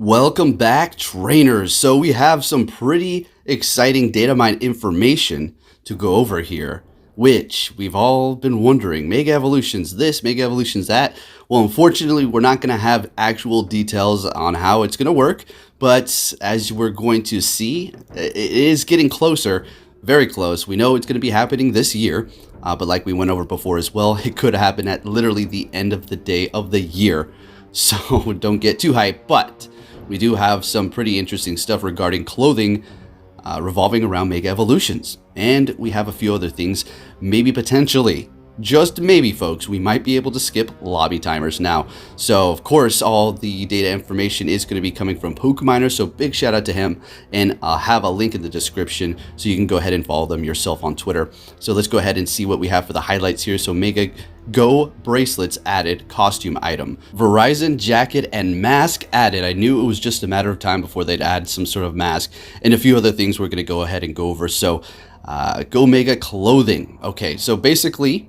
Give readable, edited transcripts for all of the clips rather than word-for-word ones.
Welcome back, trainers. So we have some pretty exciting data mine information to go over here, which we've all been wondering. Mega Evolutions this, Mega Evolutions that. Well, unfortunately, we're not going to have actual details on how it's going to work, but as we're going to see, it is getting closer, very close. We know it's going to be happening this year, but like we went over before as well, it could happen at literally the end of the day of the year. So don't get too hyped, but we do have some pretty interesting stuff regarding clothing revolving around Mega Evolutions. And we have a few other things, maybe potentially, just maybe folks, we might be able to skip lobby timers now. So of course, all the data information is going to be coming from Pokeminer, so big shout out to him. And I'll have a link in the description so you can go ahead and follow them yourself on Twitter. So let's go ahead and see what we have for the highlights here. So Mega Go bracelets added, costume item. Verizon jacket and mask added. I knew it was just a matter of time before they'd add some sort of mask, and a few other things we're going to go ahead and go over. So Go Mega clothing. Okay, so basically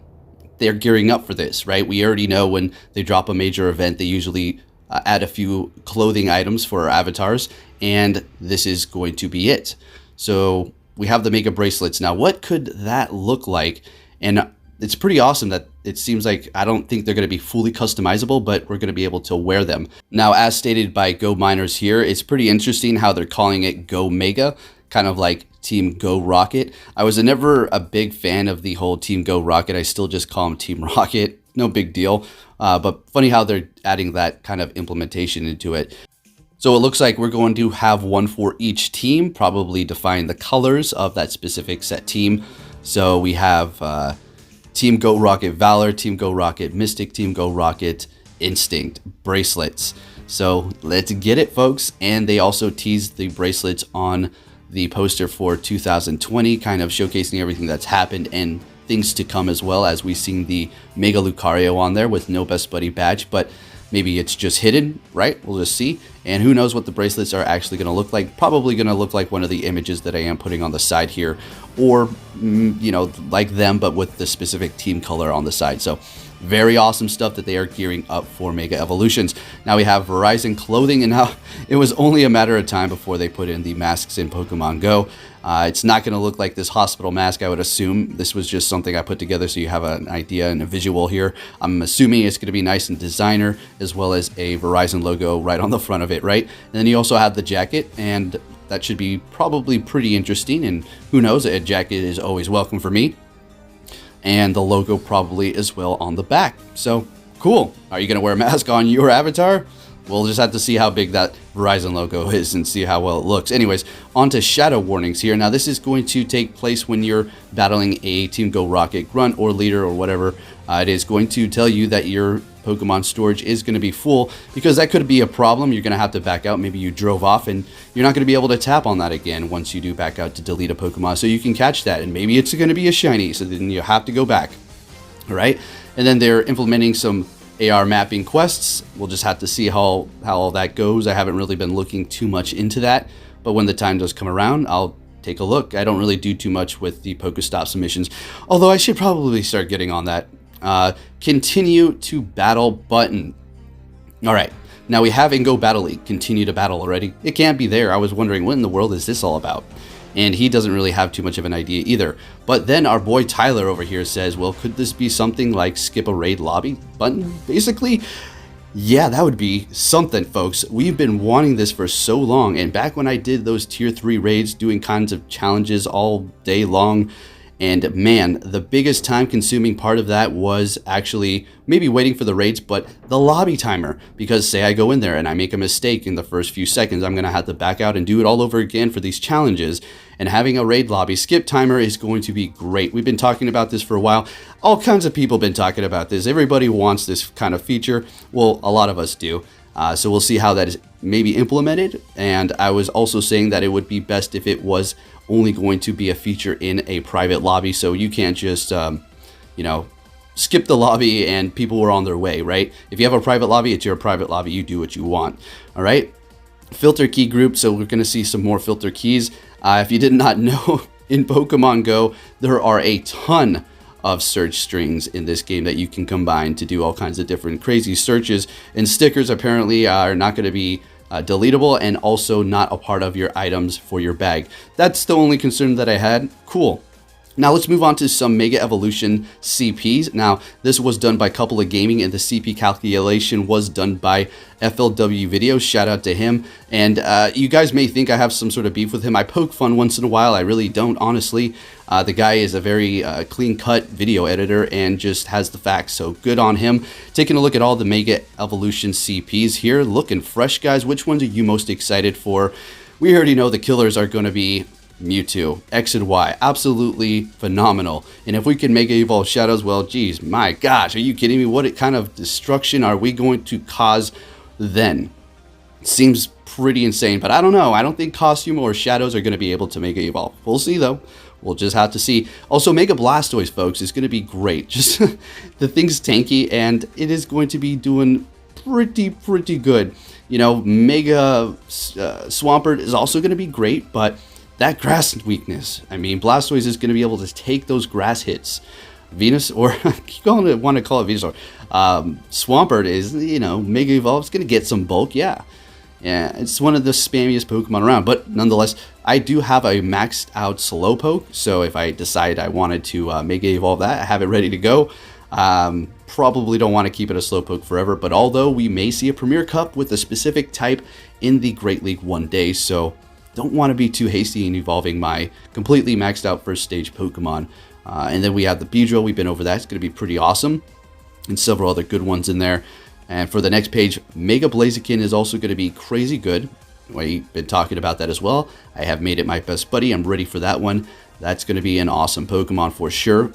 they're gearing up for this, right? We already know when they drop a major event, they usually add a few clothing items for our avatars, and this is going to be it. So we have the Mega bracelets. Now, what could that look like? And it's pretty awesome that it seems like, I don't think they're going to be fully customizable, but we're going to be able to wear them. Now, as stated by Go Miners here, it's pretty interesting how they're calling it Go Mega, kind of like Team Go Rocket. I was never a big fan of the whole Team Go Rocket. I still just call them Team Rocket. No big deal. But funny how they're adding that kind of implementation into it. So it looks like we're going to have one for each team, probably define the colors of that specific set team. So we have Team Go Rocket Valor, Team Go Rocket Mystic, Team Go Rocket Instinct bracelets. So let's get it, folks. And they also teased the bracelets on the poster for 2020, kind of showcasing everything that's happened and things to come, as well as we've seen the Mega Lucario on there with no Best Buddy badge, but maybe it's just hidden, right? We'll just see. And who knows what the bracelets are actually going to look like. Probably going to look like one of the images that I am putting on the side here, or, you know, like them, but with the specific team color on the side. So very awesome stuff that they are gearing up for Mega Evolutions. Now we have Verizon clothing, and now it was only a matter of time before they put in the masks in Pokemon Go. It's not going to look like this hospital mask, I would assume. This was just something I put together so you have an idea and a visual here. I'm assuming it's going to be nice and designer, as well as a Verizon logo right on the front of it, right? And then you also have the jacket, and that should be probably pretty interesting. And who knows, a jacket is always welcome for me. And the logo probably as well on the back. So cool. Are you going to wear a mask on your avatar? We'll just have to see how big that Verizon logo is and see how well it looks. Anyways, on to shadow warnings here. Now, this is going to take place when you're battling a Team Go Rocket grunt or leader or whatever. It is going to tell you that your Pokemon storage is going to be full, because that could be a problem. You're going to have to back out. Maybe you drove off and you're not going to be able to tap on that again once you do back out to delete a Pokemon. So you can catch that, and maybe it's going to be a shiny, so then you have to go back. All right. And then they're implementing some AR mapping quests. We'll just have to see how all that goes. I haven't really been looking too much into that, but when the time does come around, I'll take a look. I don't really do too much with the Pokestop submissions, although I should probably start getting on that. Continue to battle button. All right, now we have in Go Battle League, continue to battle already. It can't be there. I was wondering, what in the world is this all about? And he doesn't really have too much of an idea either. But then our boy Tyler over here says, well, could this be something like skip a raid lobby button, basically? Yeah, that would be something, folks. We've been wanting this for so long. And back when I did those tier 3 raids, doing kinds of challenges all day long, and man, the biggest time consuming part of that was actually maybe waiting for the raids, but the lobby timer. Because say I go in there and I make a mistake in the first few seconds, I'm going to have to back out and do it all over again for these challenges. And having a raid lobby skip timer is going to be great. We've been talking about this for a while. All kinds of people have been talking about this. Everybody wants this kind of feature. Well, a lot of us do. So we'll see how that is maybe implemented. And I was also saying that it would be best if it was only going to be a feature in a private lobby, so you can't just you know, skip the lobby and people were on their way, right? If you have a private lobby, it's your private lobby. You do what you want. All right. Filter key group. So we're going to see some more filter keys. If you did not know, in Pokemon Go, there are a ton of search strings in this game that you can combine to do all kinds of different crazy searches. And stickers apparently are not going to be deletable and also not a part of your items for your bag. That's the only concern that I had. Cool. Now let's move on to some Mega Evolution CPs. Now this was done by Couple of Gaming, and the CP calculation was done by FLW Videos. Shout out to him. And you guys may think I have some sort of beef with him. I poke fun once in a while. I really don't, honestly. The guy is a very clean-cut video editor and just has the facts, so good on him. Taking a look at all the Mega Evolution CPs here, looking fresh, guys. Which ones are you most excited for? We already know the killers are going to be Mewtwo, X and Y, absolutely phenomenal. And if we can Mega Evolve Shadows, well, geez, my gosh, are you kidding me? What kind of destruction are we going to cause then? Seems pretty insane, but I don't know. I don't think Costume or Shadows are going to be able to Mega Evolve. We'll see, though. We'll just have to see. Also, Mega Blastoise, folks, is going to be great. Just the thing's tanky, and it is going to be doing pretty good. You know, Mega Swampert is also going to be great, but that grass weakness, I mean, Blastoise is going to be able to take those grass hits. Venus, or you want to call it Venus, or Swampert is, you know, Mega Evolve is going to get some bulk, yeah. Yeah, it's one of the spammiest Pokemon around, but nonetheless, I do have a maxed out Slowpoke, so if I decide I wanted to Mega Evolve that, I have it ready to go. Probably don't want to keep it a Slowpoke forever, but although we may see a Premier Cup with a specific type in the Great League one day, so don't want to be too hasty in evolving my completely maxed out first stage Pokemon. And then we have the Beedrill. We've been over that. It's going to be pretty awesome. And several other good ones in there. And for the next page, Mega Blaziken is also going to be crazy good. We've been talking about that as well. I have made it my best buddy. I'm ready for that one. That's going to be an awesome Pokemon for sure.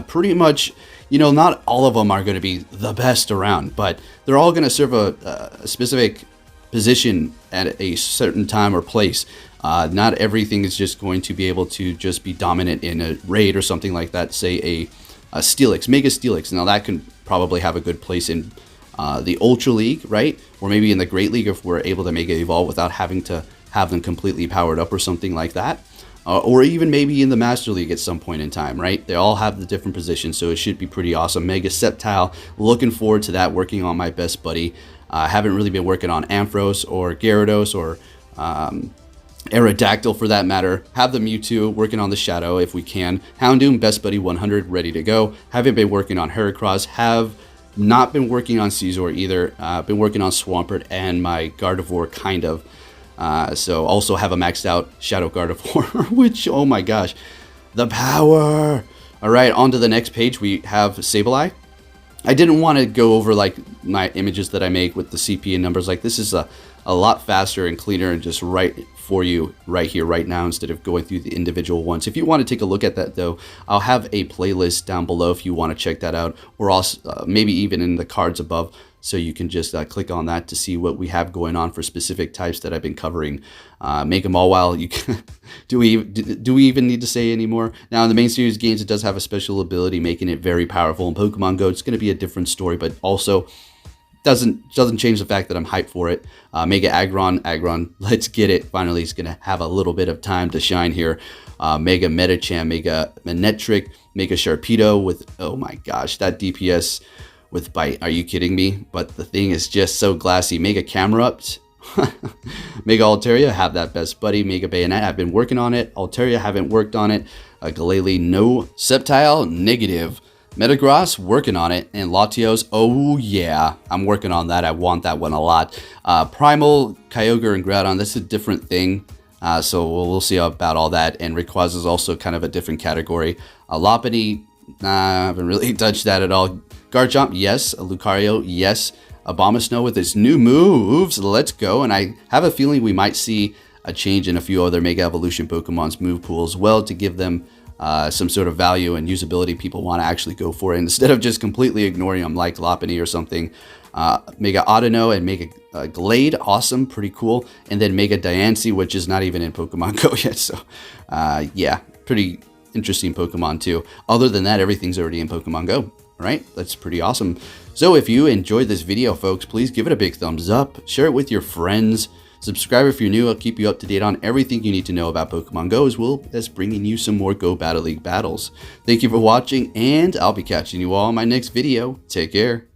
Pretty much, you know, not all of them are going to be the best around, but they're all going to serve a specific position at a certain time or place. Not everything is just going to be able to just be dominant in a raid or something like that. Say a Steelix, Mega Steelix. Now that can probably have a good place in the Ultra League, right? Or maybe in the Great League if we're able to Mega Evolve without having to have them completely powered up or something like that. Or even maybe in the Master League at some point in time, right? They all have the different positions, so it should be pretty awesome. Mega Sceptile, looking forward to that, working on my best buddy. Haven't really been working on Ampharos or Gyarados or Aerodactyl for that matter. Have the Mewtwo, working on the Shadow if we can. Houndoom, best buddy 100, ready to go. Haven't been working on Heracross. Have not been working on Caesar either. Been working on Swampert and my Gardevoir, kind of. So also have a maxed out Shadow Gardevoir, which, oh my gosh, the power. All right, on to the next page. We have Sableye. I didn't want to go over like my images that I make with the CP and numbers. Like, this is a lot faster and cleaner and just right for you right here, right now, instead of going through the individual ones. If you want to take a look at that, though, I'll have a playlist down below if you want to check that out, or also maybe even in the cards above, so you can just click on that to see what we have going on for specific types that I've been covering. Make them all while you can. do we even need to say anymore? Now, in the main series games, it does have a special ability making it very powerful. In Pokemon Go, it's going to be a different story, but also doesn't change the fact that I'm hyped for it. Mega Aggron, let's get it. Finally, it's going to have a little bit of time to shine here. Mega Medicham, Mega Manectric, Mega Sharpedo with, oh my gosh, that DPS with Bite. Are you kidding me? But the thing is just so glassy. Mega Camerupt. Mega Altaria, have that best buddy. Mega Bayonet, I've been working on it. Altaria, haven't worked on it. Galele, no. Sceptile, negative. Metagross, working on it. And Latios, oh yeah, I'm working on that. I want that one a lot. Primal, Kyogre, and Groudon, that's a different thing. So we'll see about all that. And Rayquaza is also kind of a different category. Lopunny, I haven't really touched that at all. Garchomp, yes. Lucario, yes. Abomasnow with its new moves. Let's go. And I have a feeling we might see a change in a few other Mega Evolution Pokemon's move pool as well, to give them some sort of value and usability people want to actually go for it, instead of just completely ignoring them like Lopunny or something. Mega Audino and Mega Glade, awesome, pretty cool. And then Mega Diancie, which is not even in Pokemon Go yet. So yeah, pretty interesting Pokemon too. Other than that, everything's already in Pokemon Go. All right, that's pretty awesome. So if you enjoyed this video, folks, please give it a big thumbs up, share it with your friends, subscribe if you're new. I'll keep you up to date on everything you need to know about Pokemon Go, as well as bringing you some more Go Battle League battles. Thank you for watching, and I'll be catching you all in my next video. Take care.